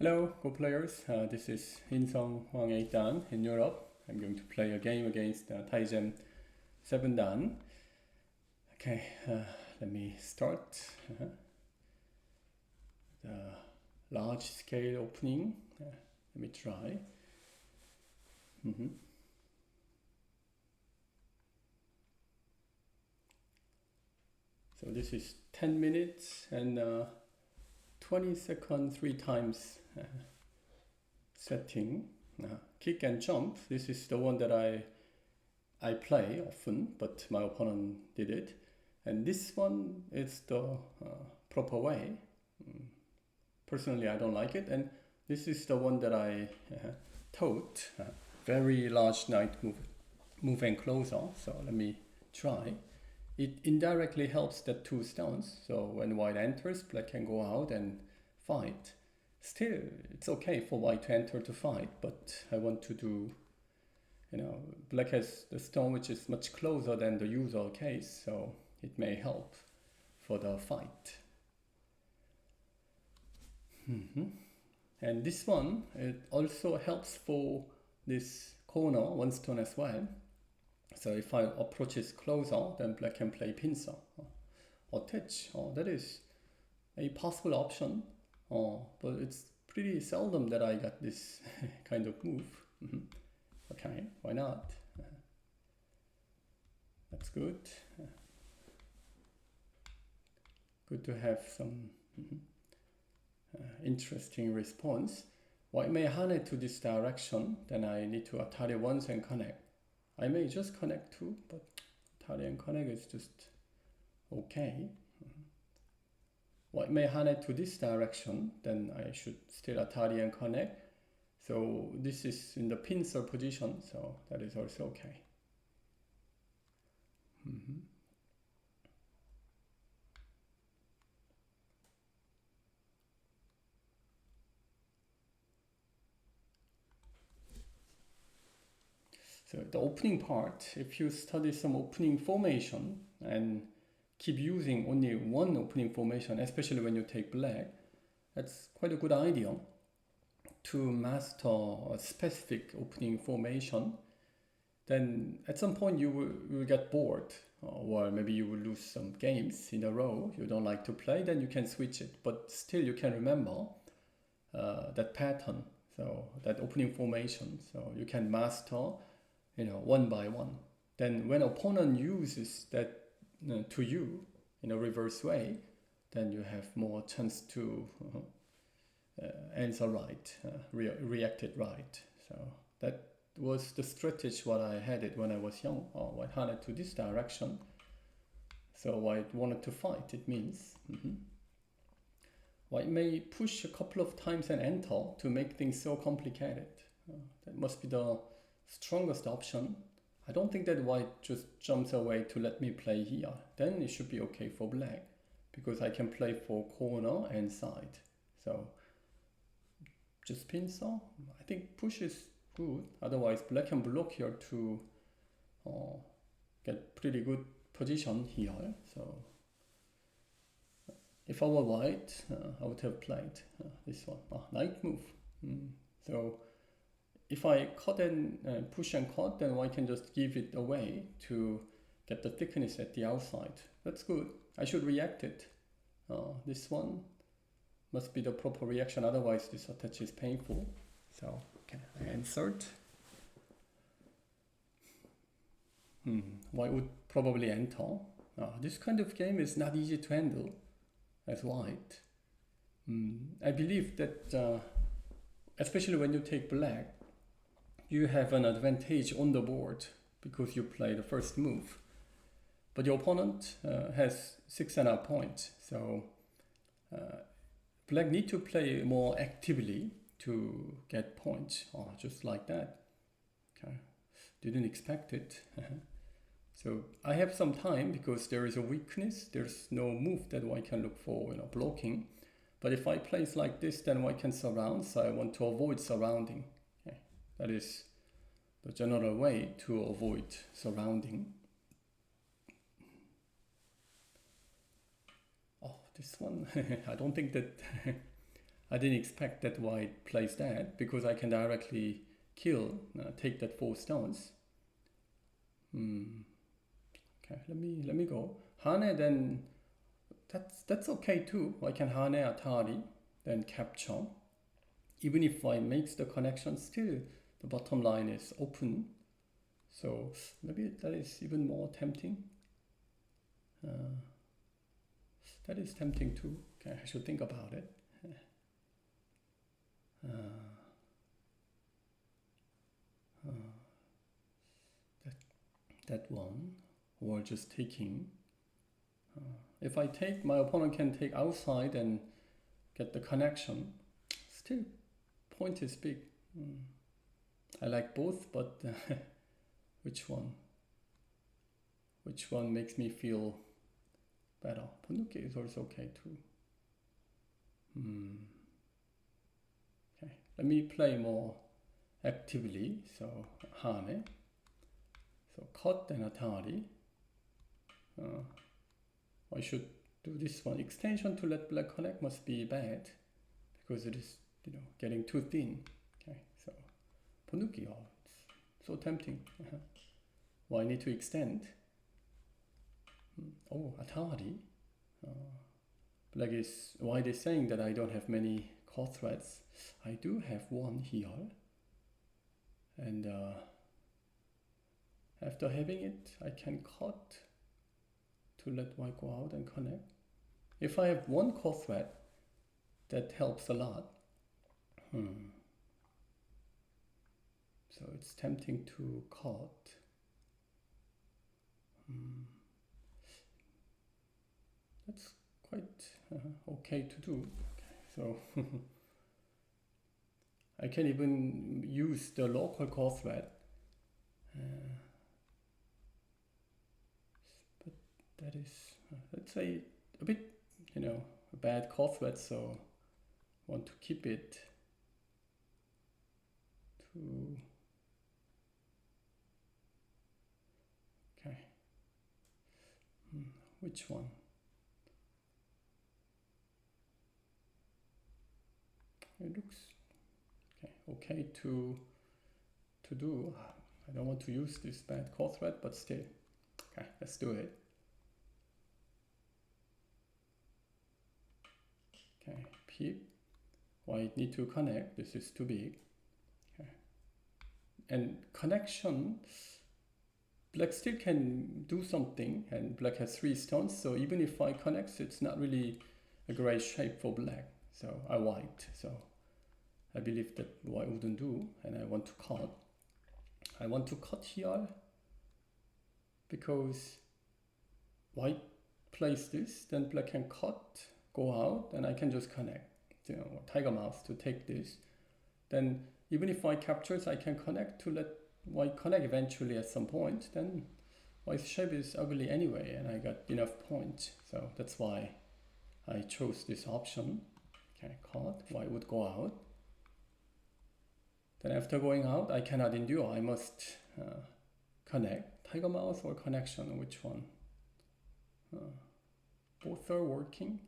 Hello, Go players. This is Insong Hwang 8 Dan in Europe. I'm going to play a game against Tygem 7 Dan. Okay, let me start. The large scale opening. Let me try. So this is 10 minutes and 20 seconds 3 times setting. Kick and jump. This is the one that I play often, but my opponent did it. And this one is the proper way. Personally, I don't like it. And this is the one that I taught. Very large knight move and closer. So let me try. It indirectly helps that 2 stones. So when white enters, black can go out and fight. Still, it's okay for white to enter to fight, but I want to do, black has the stone which is much closer than the usual case, so it may help for the fight. And this one, it also helps for this corner, 1 stone as well. So if I approach it closer, then black can play pincer. Attach, that is a possible option. But it's pretty seldom that I got this kind of move. Okay, why not? That's good. Good to have some interesting response. White may hane to this direction, then I need to Atari once and connect. I may just connect too, but Atari and connect is just okay. White may hane to this direction, then I should still Atari and connect. So this is in the pincer position, so that is also okay. So the opening part, if you study some opening formation and keep using only one opening formation, especially when you take black, that's quite a good idea to master a specific opening formation. Then at some point you will get bored, or maybe you will lose some games in a row you don't like to play, then you can switch it, but still you can remember that pattern, so that opening formation, so you can master one by one. Then when opponent uses that to you in a reverse way, then you have more chance to answer right, reacted right. So that was the strategy what I had it when I was young. White hane to this direction, so white wanted to fight. It means white may push a couple of times and enter to make things so complicated. That must be the strongest option. I don't think that white just jumps away to let me play here. Then it should be okay for black, because I can play for corner and side. So just pincer. I think push is good. Otherwise black can block here to get pretty good position here. So if I were white, I would have played this one. Knight move. So if I cut and push and cut, then I can just give it away to get the thickness at the outside. That's good. I should react it. This one must be the proper reaction, otherwise this attach is painful. So okay, I insert. White would probably enter. This kind of game is not easy to handle as white. I believe that especially when you take black, you have an advantage on the board because you play the first move. But your opponent has 6.5 points, so black need to play more actively to get points. Just like that. Okay, didn't expect it. So I have some time because there is a weakness. There's no move that I can look for, blocking. But if I place like this, then I can surround. So I want to avoid surrounding. Okay. That is the general way to avoid surrounding. This one, I don't think that I didn't expect that white plays that, because I can directly kill, take that 4 stones. Okay, let me go. Hane, then that's okay too. I can Hane Atari, then capture. Even if I make the connection, still the bottom line is open. So maybe that is even more tempting. That is tempting too. Okay, I should think about it. That one, or just taking. If I take, my opponent can take outside and get the connection. Still, point is big. I like both, but which one? Which one makes me feel better? Ponduki is also okay too. Okay, let me play more actively. So Hane. So cut and Atari. I should do this one. Extension to let black connect must be bad, because it is, getting too thin. Okay, so Ponduki, oh, it's so tempting. Well, I need to extend. Oh, Atari. Black is, why they're saying that I don't have many core threads. I do have one here. And after having it, I can cut to let white go out and connect. If I have one core thread, that helps a lot. So it's tempting to cut. That's quite okay to do. Okay, so I can even use the local core thread. But that is, let's say, a bit, a bad core thread, so want to keep it to... Okay. Which one? It looks okay to do. I don't want to use this bad core thread, but still. Okay, let's do it. Okay, peep. White need to connect. This is too big. Okay. And connection, black still can do something, and black has 3 stones, so even if I connect, it's not really a great shape for black. So I white. So I believe that white wouldn't do, and I want to cut. I want to cut here because white plays this, then black can cut, go out, and I can just connect. Tygem mouse to take this. Then even if white captures, I can connect to let white connect eventually at some point. Then white's shape is ugly anyway, and I got enough points. So that's why I chose this option. Okay, cut, white would go out. Then after going out, I cannot endure. I must connect. Tygem mouse or connection, which one? Both are working.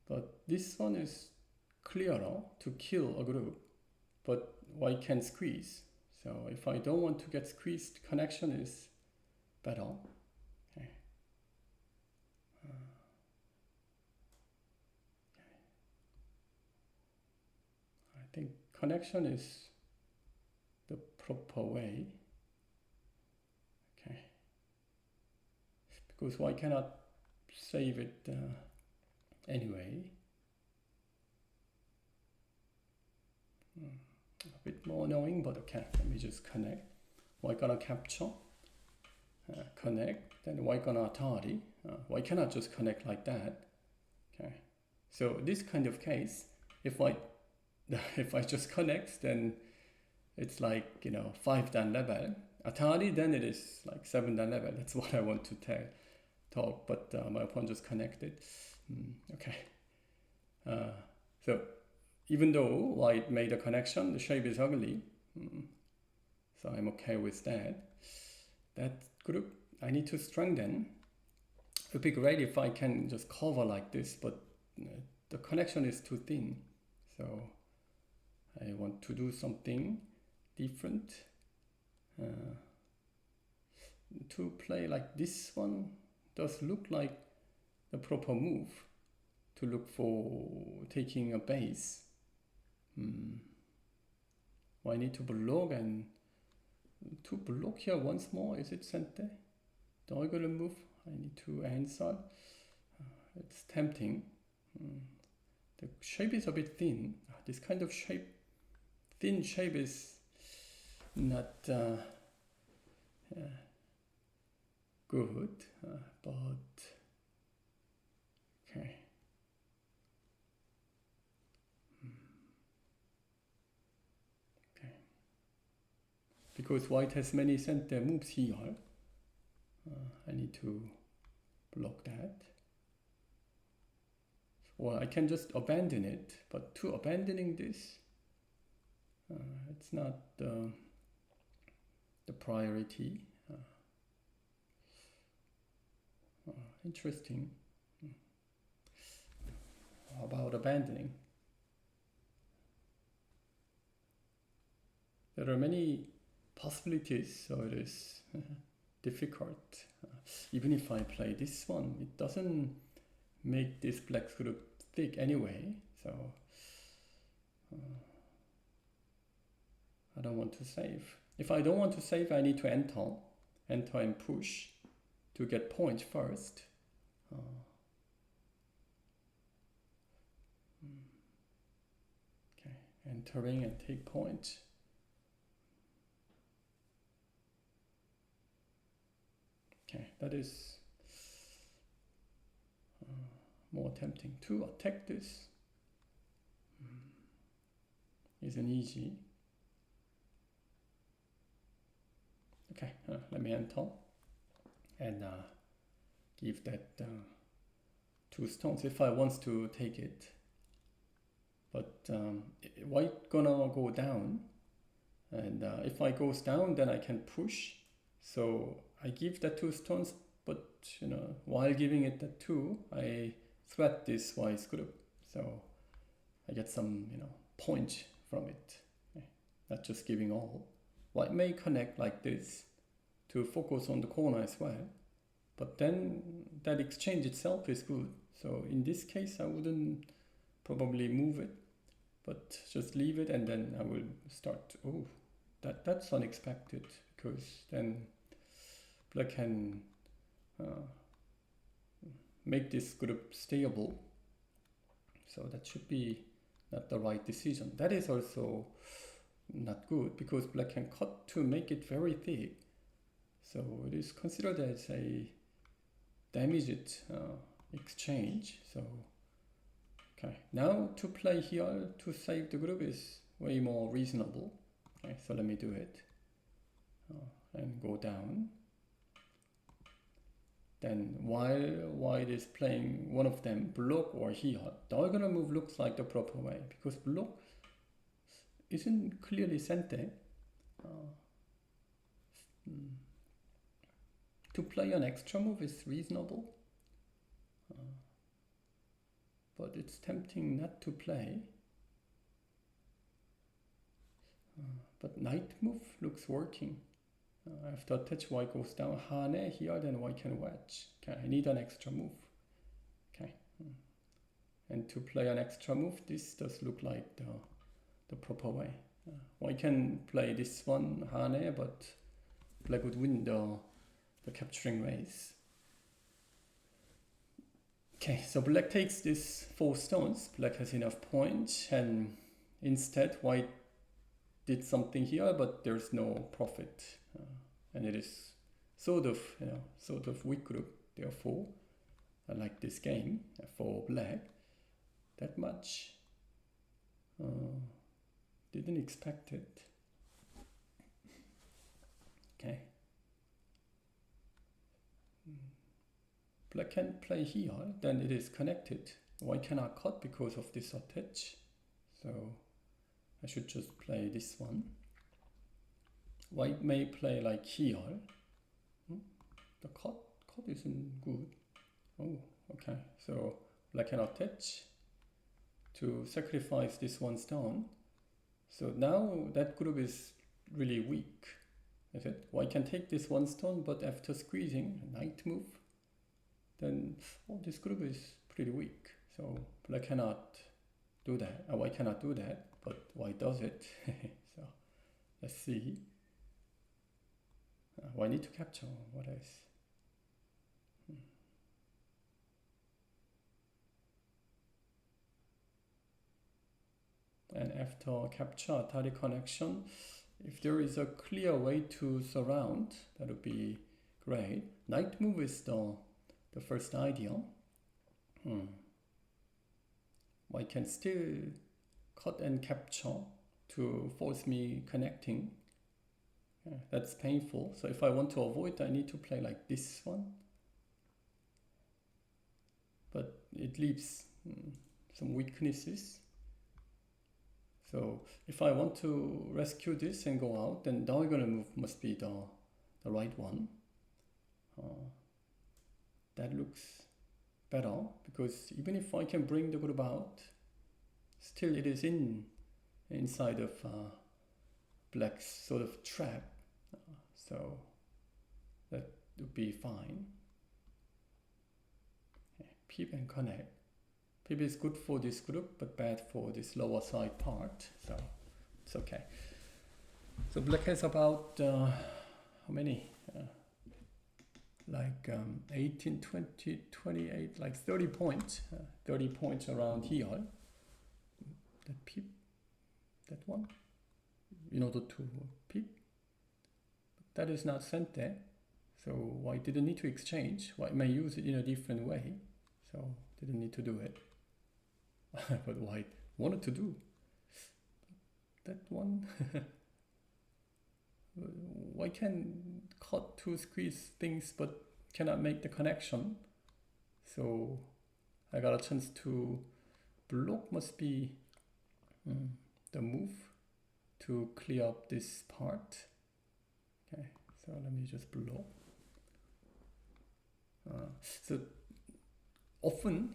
But this one is clearer to kill a group, but white can squeeze. So if I don't want to get squeezed, connection is better. Okay. I think connection is the proper way. Okay. Because white cannot save it anyway. A bit more annoying, but okay, let me just connect. White gonna capture, connect, then white gonna Atari. White cannot just connect like that. Okay, so this kind of case, if I just connect, then it's like 5 dan level. Atari, then it is like 7 dan level. That's what I want to talk, but my opponent just connected. Okay, so even though white made a connection, the shape is ugly. So I'm okay with that. That group, I need to strengthen. It would be great if I can just cover like this, but the connection is too thin. So I want to do something different. To play like this one does look like the proper move to look for taking a base. I need to block, and to block here once more. Is it center? Diagonal move. I need to answer. It's tempting. The shape is a bit thin. This kind of shape, thin shape, is not good, but okay. Okay. Because white has many center moves here, I need to block that. Or I can just abandon it, but to abandoning this, it's not the priority. Interesting. How about abandoning? There are many possibilities, so it is difficult. Even if I play this one, it doesn't make this black group thick anyway, so I don't want to save. If I don't want to save, I need to enter and push to get points first. Okay, entering and take point. Okay, that is more tempting. To attack this isn't easy. Okay, let me enter and give that 2 stones if I want to take it. But white gonna go down, and if I goes down, then I can push. So I give that 2 stones, but while giving it that 2, I threat this white group. So I get some point from it. Okay. Not just giving all. White may connect like this to focus on the corner as well, but then that exchange itself is good. So in this case, I wouldn't probably move it, but just leave it, and then I will start. Oh, that's unexpected, because then black can make this group stable. So that should be not the right decision. That is also not good, because black can cut to make it very thick. So it is considered as a damaged exchange. So okay, now to play here to save the group is way more reasonable. Okay, so let me do it and go down. Then while white is playing one of them, block or here, diagonal move looks like the proper way, because block isn't clearly centered. To play an extra move is reasonable, but it's tempting not to play. But knight move looks working. After attach, white goes down, hane here, then white can wedge. Okay, I need an extra move. Okay, and to play an extra move, this does look like the proper way. White can play this one, hane, but black would win the capturing race. Okay, so black takes this 4 stones. Black has enough points, and instead white did something here, but there's no profit, and it is sort of weak group. Therefore, I like this game for black that much. Didn't expect it. Okay. Black can play here, then it is connected. White cannot cut because of this attach. So I should just play this one. White may play like here. The cut isn't good. Oh, okay. So black cannot attach. to sacrifice this one stone. So now that group is really weak. Is it? White can take this one stone, but after squeezing, knight move, then this group is pretty weak. So black cannot do that. White cannot do that, but white does it. So let's see. White need to capture. What else? And after capture, tidy connection, if there is a clear way to surround, that would be great. Knight move is the first idea. I can still cut and capture to force me connecting. That's painful. So if I want to avoid, I need to play like this one. But it leaves some weaknesses. So if I want to rescue this and go out, then diagonal move must be the right one. That looks better, because even if I can bring the group out, still it is inside of black's sort of trap. So that would be fine. Peep and connect. Peep is good for this group, but bad for this lower side part. So it's okay. So black has about how many? Like 18, 20, 28, like 30 points. 30 points around here. That peep, that one, in order to peep. But that is not sent there. So white didn't need to exchange. White may use it in a different way. So didn't need to do it. But white wanted to do that one. White can cut to squeeze things, but cannot make the connection. So I got a chance to block. Must be the move to clear up this part. Okay, so let me just block. So often,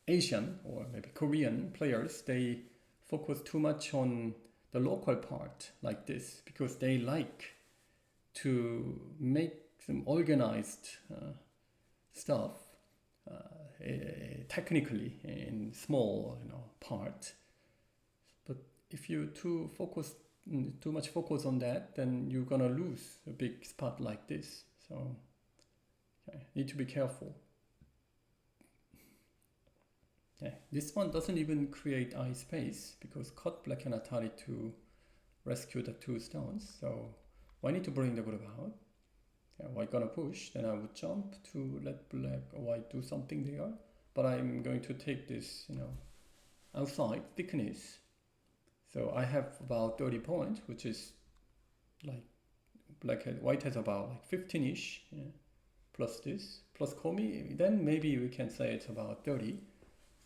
Asian or maybe Korean players, they focus too much on the local part like this, because they like to make some organized stuff technically in small part. But if you too much focus on that, then you're gonna lose a big spot like this. So need to be careful. This one doesn't even create eye space, because cut black and Atari to rescue the two stones. So I need to bring the group out. White gonna push, then I would jump to let black or white do something there. But I'm going to take this, outside thickness. So I have about 30 points, which is like white has about like 15-ish, plus this, plus Komi. Then maybe we can say it's about 30.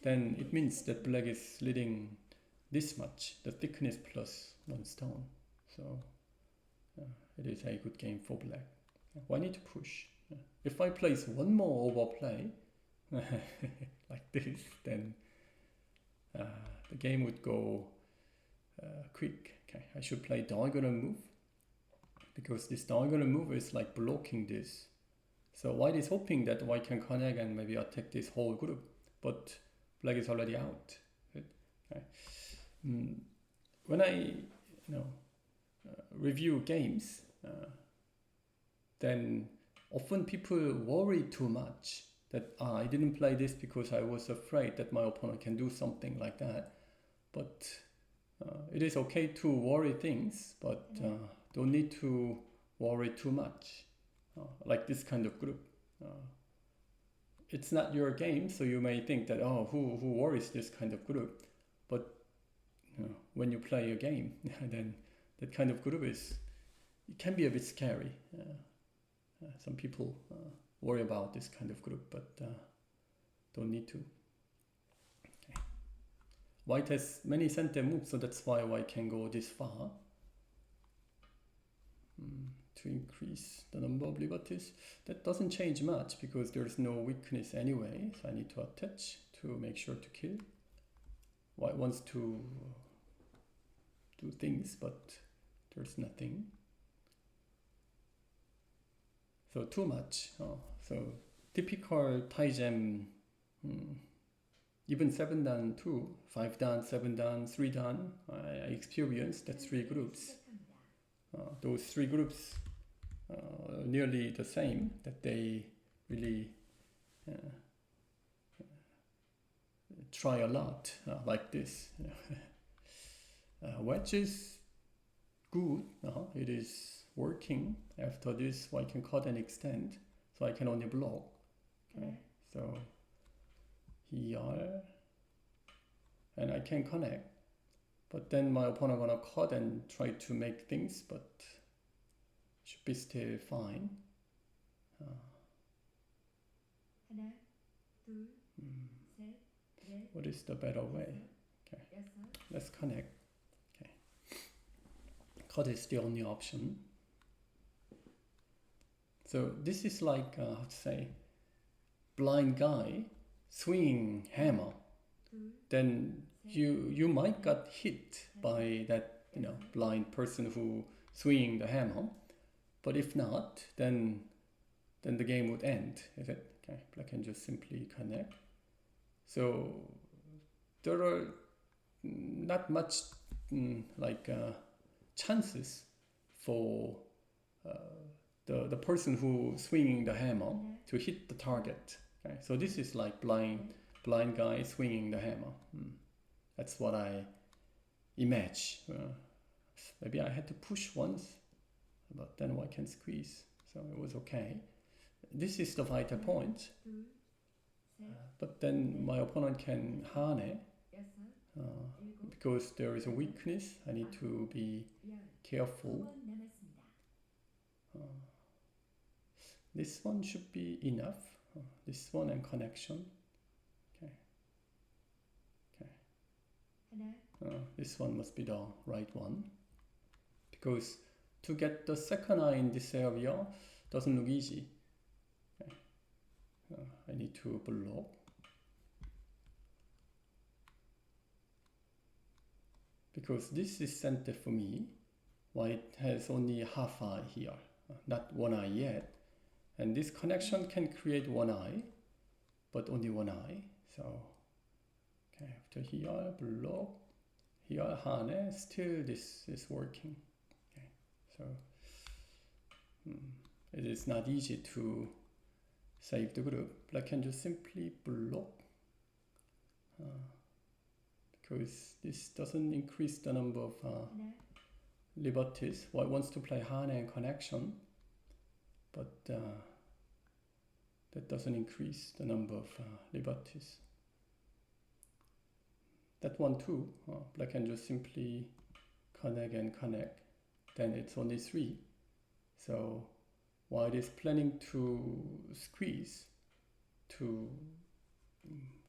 Then it means that black is leading this much, the thickness plus one stone. So it is a good game for black. I need to push. If I place one more overplay like this, then the game would go quick. Okay, I should play diagonal move, because this diagonal move is like blocking this. So white is hoping that white can connect and maybe attack this whole group, but black is already out. Okay. When I review games, then often people worry too much that I didn't play this because I was afraid that my opponent can do something like that. But it is okay to worry things, but don't need to worry too much. Like this kind of group. It's not your game, so you may think that, who worries this kind of group? But when you play a game, then that kind of group it can be a bit scary. Some people worry about this kind of group, but don't need to. Okay. White has many center moves, so that's why white can go this far. To increase the number of liberties. That doesn't change much, because there's no weakness anyway, so I need to attach to make sure to kill. white wants to do things, but there's nothing. So too much. So typical Tygem, even 7단 2, 5단, 7단, 3단, I experienced the three groups. Those three groups nearly the same, that they really try a lot like this. Which is good. It is working. After this, I can cut and extend, so I can only block. Okay. So here, and I can connect, but then my opponent gonna cut and try to make things, but should be still fine. What is the better way? Okay, let's connect. Okay, cut is the only option. So this is like how to say, blind guy swinging hammer. Then you might got hit by that blind person who swinging the hammer. But if not, then the game would end, is it? Okay, I can just simply connect. So there are not much chances for the person who swinging the hammer to hit the target. Okay, so this is like blind guy swinging the hammer. That's what I imagine. Maybe I had to push once, but then I can squeeze, so it was okay. This is the vital point. But then my opponent can hane, because there is a weakness. I need to be careful. This one should be enough. This one and connection. Okay. This one must be the right one, because to get the second eye in this area doesn't look easy. Okay. I need to block. Because this is center for me. White has only half eye here, not one eye yet. And this connection can create one eye, but only one eye. So, okay, after here, block, here, hane, still this is working. Okay, so it is not easy to save the group. Black can just simply block, because this doesn't increase the number of liberties. White wants to play hane and connection, but that doesn't increase the number of liberties. That one too, black can just simply connect and connect, then it's only 3. So white is planning to squeeze to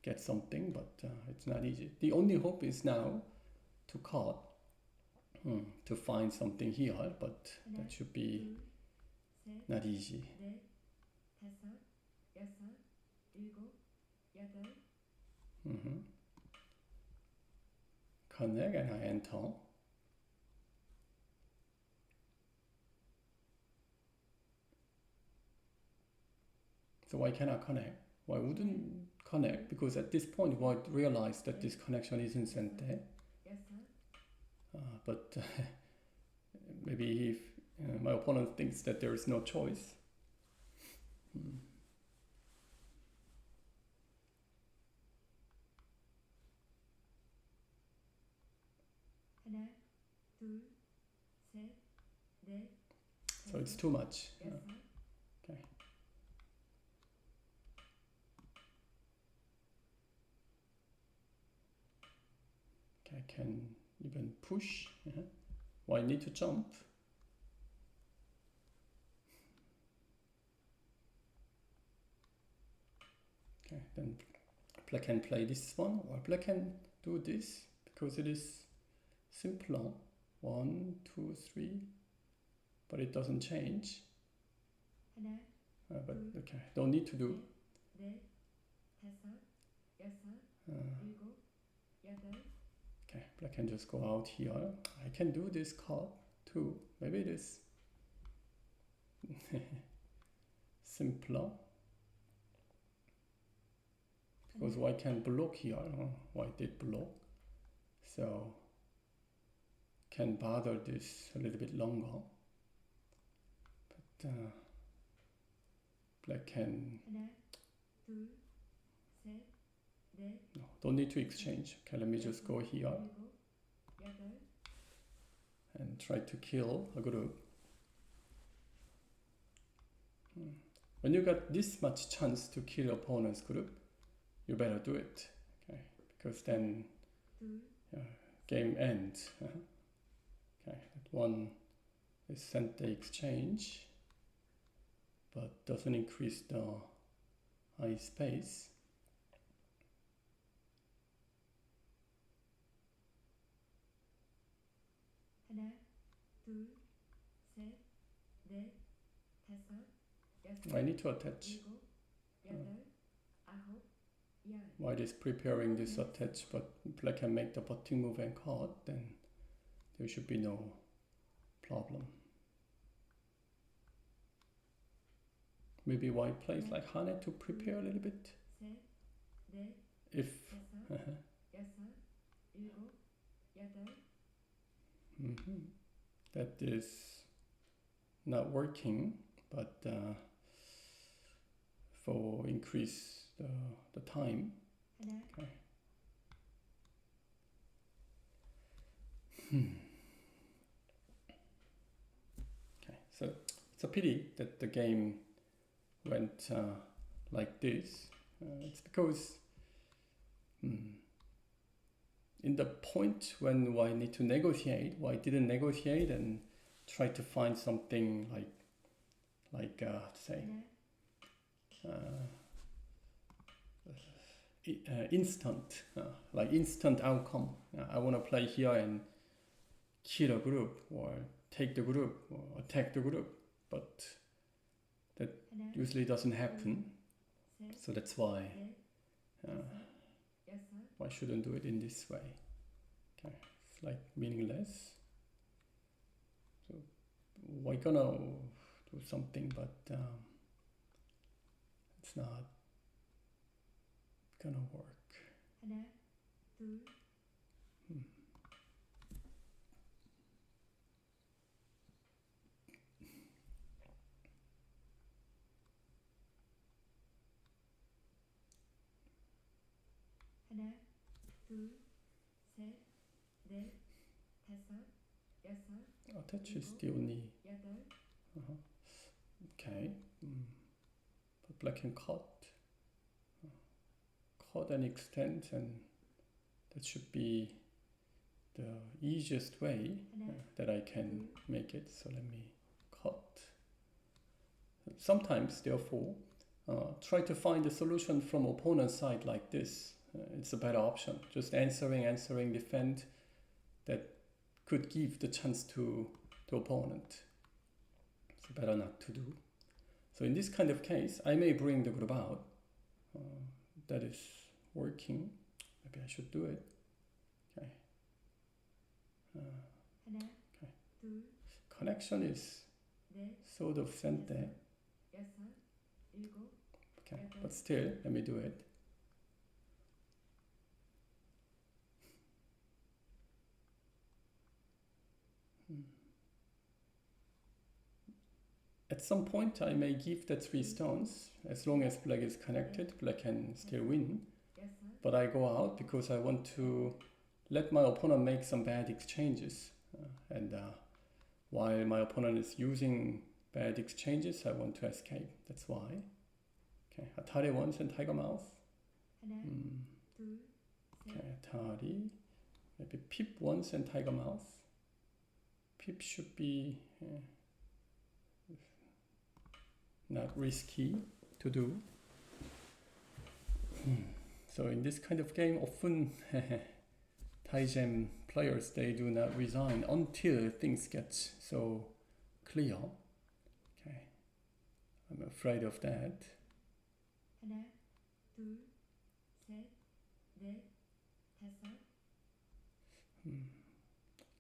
get something, but it's not easy. The only hope is now to cut, to find something here, but that should be not easy. Connect and I enter. So why cannot connect? Why wouldn't connect? Because at this point, White realized that this connection isn't center. But maybe if my opponent thinks that there is no choice. So it's too much. Okay. Okay, I can even push. Well, I need to jump. Okay, then black can play this one, or black can do this, because it is simpler. 1, 2, 3, but it doesn't change. But okay, don't need to do. can just go out here. I can do this cut too. Maybe it is simpler. Because white can block here. White did block. So can bother this a little bit longer. But black can... No, don't need to exchange. Okay, let me just go here and try to kill a group. When you got this much chance to kill opponent's group, you better do it. Okay, because then game ends. Okay, that one is sent the exchange, but doesn't increase the I space. I need to attach. White is preparing this attach, but black can make the butting move and cut, then there should be no problem. Maybe white plays like Hane to prepare a little bit. If that is not working, but for increase the time. Okay. Okay, so it's a pity that the game went like this. It's because in the point when I need to negotiate, I didn't negotiate and try to find something like say instant, like instant outcome. I want to play here and kill a group or take the group or attack the group, but that usually doesn't happen. So that's why I shouldn't do it in this way. Okay, it's like meaningless. So we're gonna do something, but it's not gonna work. Attach is the only. Okay, but black can cut and extend, and that should be the easiest way that I can make it. So let me cut. Sometimes, therefore, try to find a solution from opponent's side like this. It's a better option. Just answering, defend. That could give the chance to opponent. It's better not to do. So in this kind of case, I may bring the group out. That is working. Maybe I should do it. Okay. Okay. Connection is sort of sent there. Okay, but still, let me do it. At some point, I may give the 3 stones. As long as black is connected, black can still win. But I go out because I want to let my opponent make some bad exchanges. And while my opponent is using bad exchanges, I want to escape. That's why. Okay, Atari once and Tiger Mouth. Okay, Atari. Maybe Pip once and Tiger Mouth. Pip should be not risky to do. So in this kind of game, often Tygem players, they do not resign until things get so clear. Okay, I'm afraid of that.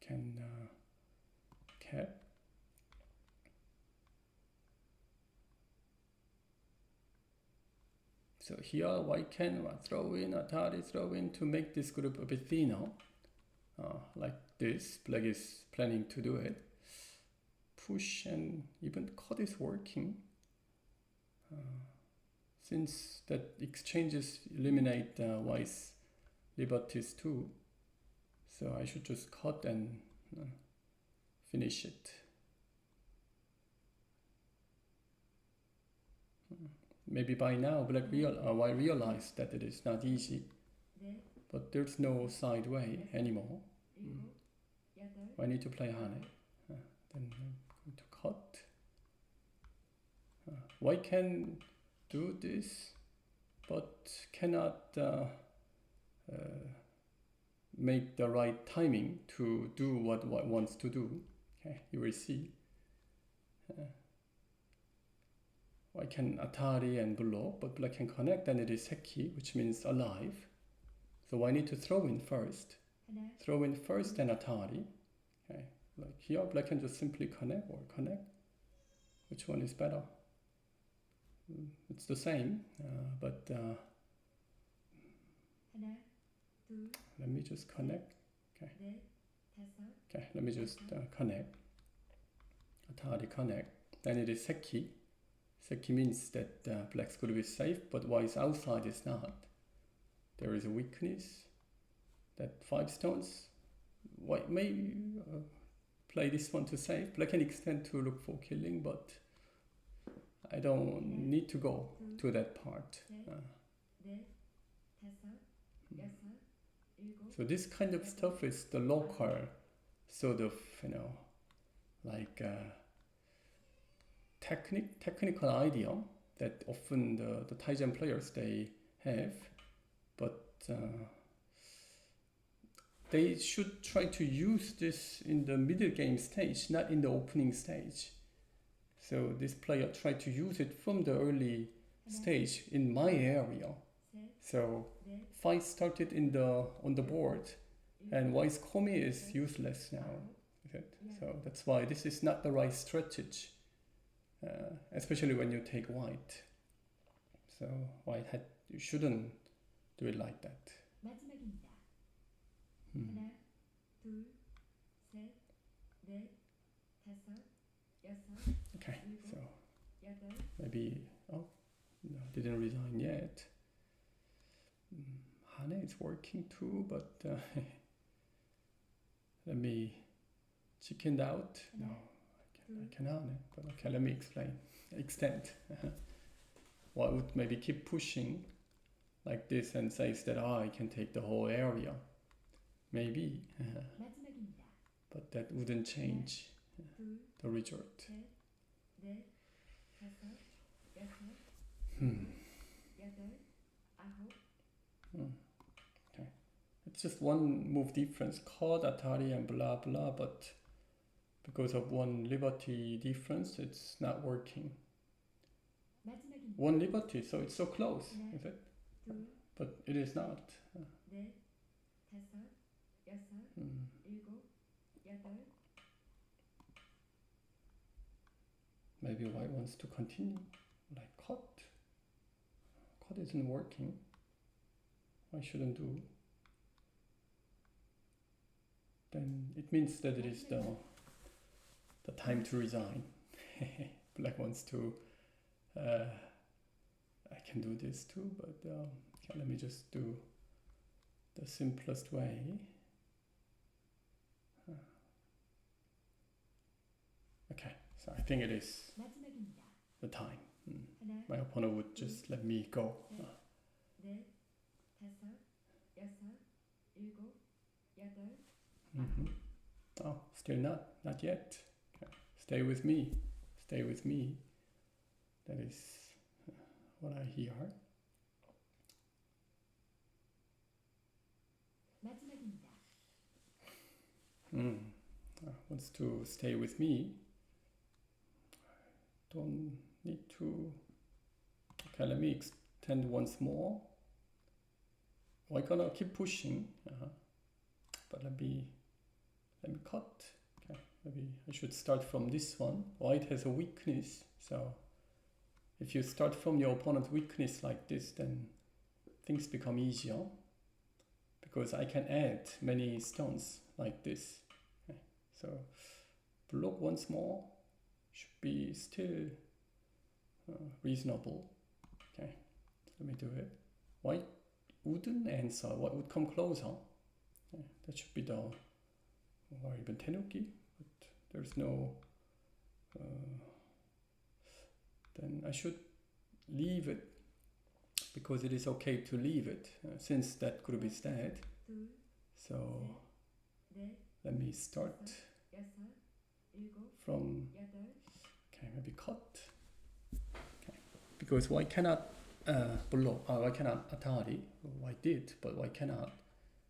can cap. So here white can throw in Atari, throw in to make this group a bit thinner, like this. Black is planning to do it. Push and even cut is working. Since that exchanges eliminate white's liberties too, so I should just cut and finish it. Maybe by now black white realized that it is not easy, but there's no side way anymore. I need to play Hane. Then I'm going to cut. White can do this, but cannot make the right timing to do what white wants to do. Okay, you will see. White can Atari and block, but black can connect, then it is Seki, which means alive. So I need to throw in first. Throw in first, then Atari. Okay, like here, black can just simply connect or connect. Which one is better? It's the same, but let me just connect. Okay, let me just connect. Atari connect. Then it is Seki. Seki means that black's group is safe, but white's outside is not. There is a weakness that 5 stones. White may play this one to save. Black can extend to look for killing, but I don't need to go to that part. So this kind of stuff is the local sort of, like technical idea that often the Tygem players they have, but they should try to use this in the middle game stage, not in the opening stage. So this player tried to use it from the early stage in my area. So fight started on the board, and white's komi is useless now. So that's why this is not the right strategy, especially when you take white. So you shouldn't do it like that. Okay, so maybe, no, didn't resign yet. Hane is working too, but let me chicken out. No, I cannot, but okay, let me extend. Well, I would maybe keep pushing like this and says that I can take the whole area. Maybe, but that wouldn't change the result. Okay, it's just one move difference, card, Atari and blah blah, but because of one liberty difference, it's not working. One liberty, so it's so close, is it? But it is not. Maybe white wants to continue, like cut. Cut isn't working. I shouldn't do. Then it means that it is the time to resign. Black wants to. I can do this too, but okay, let me just do the simplest way. Okay, so I think it is the time. My opponent would just let me go. Oh, still not yet. Okay. Stay with me. That is what I hear. Wants to stay with me. Don't need to. Okay, let me extend once more. We're gonna keep pushing, but let me let me cut. Okay, maybe I should start from this one. White has a weakness, so if you start from your opponent's weakness like this, then things become easier because I can add many stones like this. Okay, so block once more should be still reasonable. Okay, let me do it. White wouldn't answer. White would come closer. Okay, that should be the, or even tenuki, but there's no. Then I should leave it because it is okay to leave it since that group is dead. So let me start from, okay, maybe cut. Okay, because white cannot block, white cannot atari. White did, but white cannot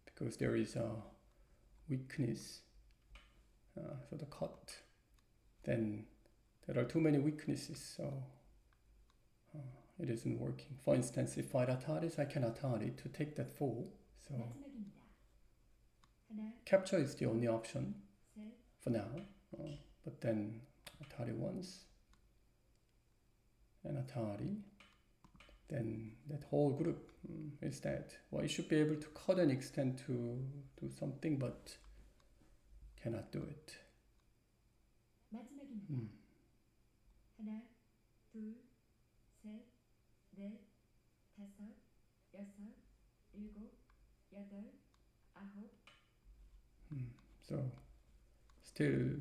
because there is a weakness. So the cut. Then there are too many weaknesses, so it isn't working. For instance, if I ataris, I can atari to take that fall. So capture is the only option for now. But then atari once and atari, then that whole group is dead. Well, you should be able to cut and extend to do something, but cannot do it. 하나, 둘, 셋, 넷, 다섯, 여섯, 일곱, 여덟, 아홉. So still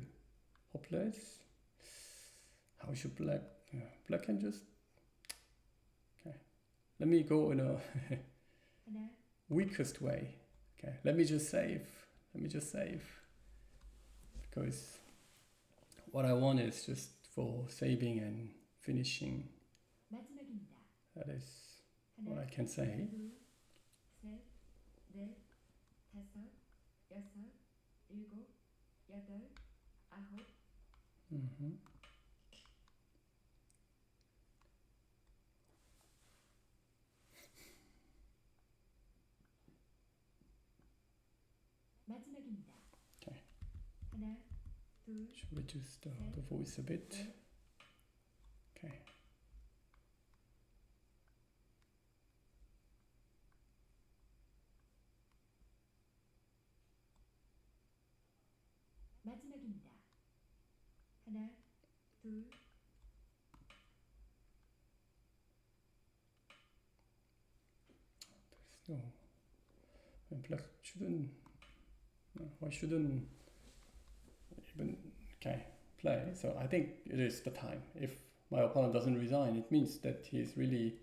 hopeless. How should black? Black can just. Okay, let me go in a weakest way. Okay, let me just save. Because what I want is just for saving and finishing. That is what I can say. Okay. Should reduce the voice a bit. Okay. 마지막입니다. 하나, 둘. There's no. Black shouldn't. Why shouldn't even play? So I think it is the time. If my opponent doesn't resign, it means that he's really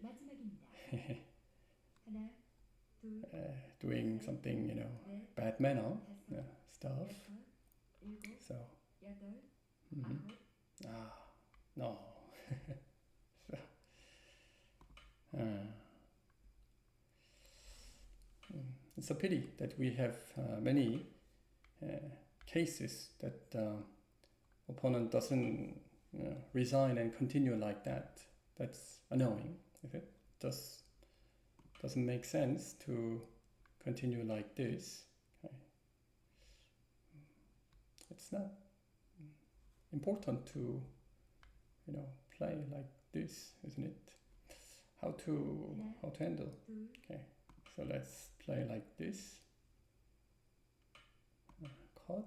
doing something, bad manner stuff. So no. It's a pity that we have many cases that opponent doesn't resign and continue like that. That's annoying. If it doesn't make sense to continue like this. Okay. It's not important to play like this, isn't it? How to handle. Okay, so let's play like this. Cut.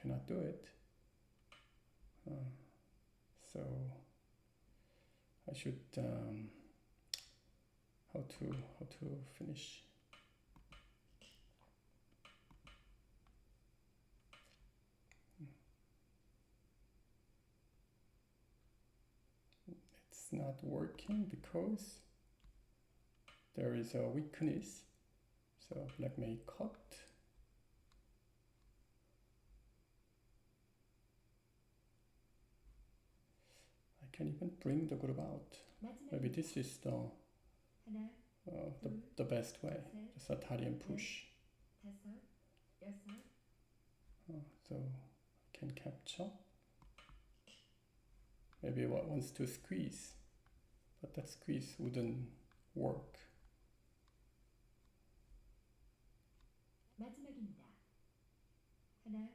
Cannot do it. So I should how to finish. It's not working because there is a weakness. So let me cut. I can even bring the group out. Maybe this is the best way. Just a Tygem push. So I can capture. maybe white wants to squeeze, but that squeeze wouldn't work. 마지막입니다. 하나,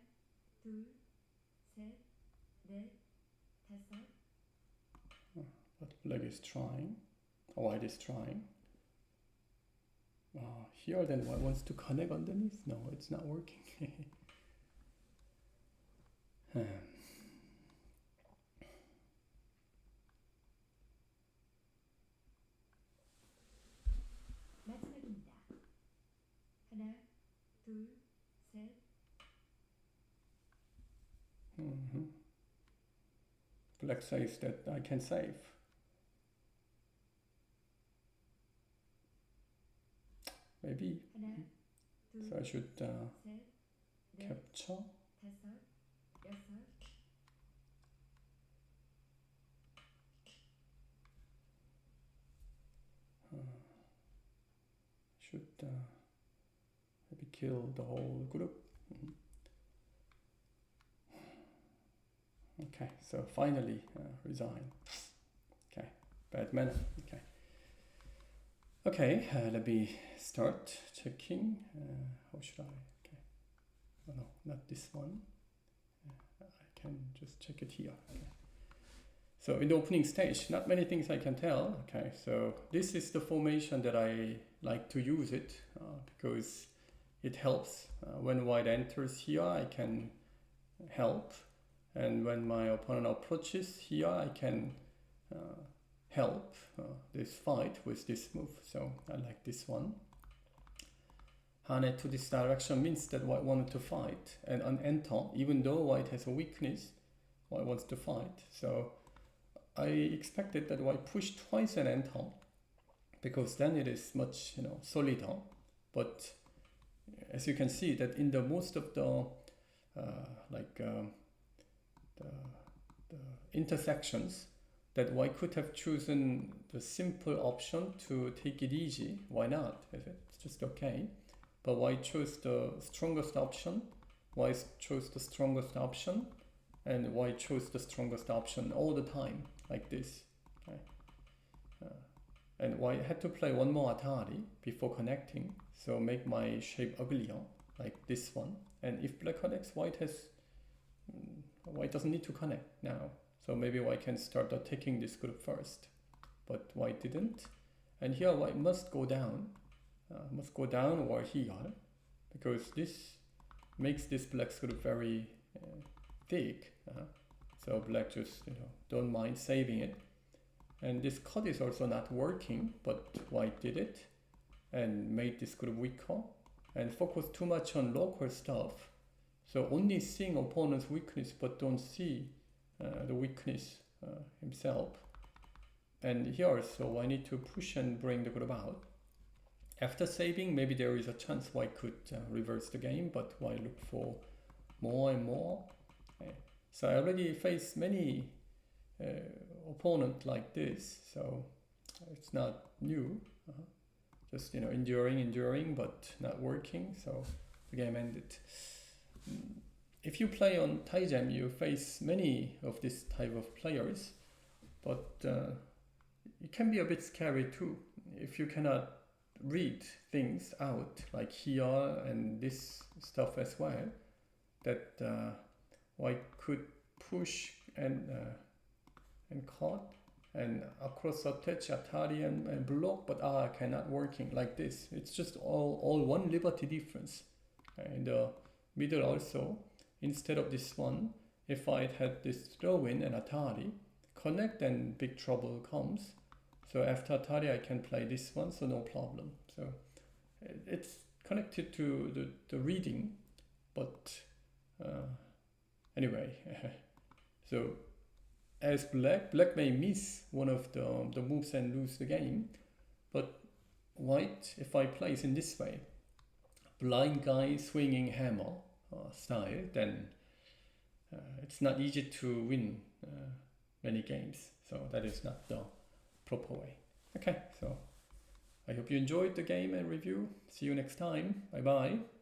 둘, 셋, 넷, 다섯. But black is trying, white is trying. Here then white wants to connect underneath. No, it's not working. 마지막입니다. 하나, 둘, 셋. Black says that I can save. Maybe. 하나, 둘, So I should 셋, 넷, capture. 다섯, 여섯. Should maybe kill the whole group. Okay, so finally resign. Okay, bad manner. Okay. Okay, let me start checking. How should I? Okay. Oh no, not this one. I can just check it here. Okay. So in the opening stage, not many things I can tell. Okay, so this is the formation that I like to use it because it helps. When white enters here, I can help. And when my opponent approaches here, I can help this fight with this move. So I like this one. Hane to this direction means that white wanted to fight. And on enter, even though white has a weakness, white wants to fight. So I expected that white push twice and enter, because then it is much solider. But as you can see that in the most of the intersections, that white could have chosen the simple option to take it easy. Why not? It's just okay. But white chose the strongest option. White chose the strongest option, and white chose the strongest option all the time, like this. Okay. And white had to play one more Atari before connecting, so make my shape uglier, like this one. And if black connects, white doesn't need to connect now. So maybe white can start attacking this group first. But white didn't. And here white must go down or here, because this makes this black group very thick. So black just don't mind saving it. And this cut is also not working, but white did it and made this group weaker and focused too much on local stuff. So only seeing opponent's weakness, but don't see the weakness himself. And here, so I need to push and bring the group out. After saving, maybe there is a chance white could reverse the game, but white look for more and more. Okay. So I already faced many opponents like this, so it's not new. Just enduring, but not working. So the game ended. If you play on Tygem, you face many of this type of players, but it can be a bit scary too if you cannot read things out, like here and this stuff as well, that white could push and cut and across attach Atari and block, but cannot working like this. It's just all one liberty difference. In the middle also, instead of this one, if I had this throw-in and Atari, connect and big trouble comes. So after Atari I can play this one, so no problem. So it's connected to the reading, but anyway, so as black may miss one of the moves and lose the game, but white, if I place in this way, blind guy swinging hammer style, then it's not easy to win many games. So that is not the proper way. Okay, so I hope you enjoyed the game and review. See you next time. Bye bye.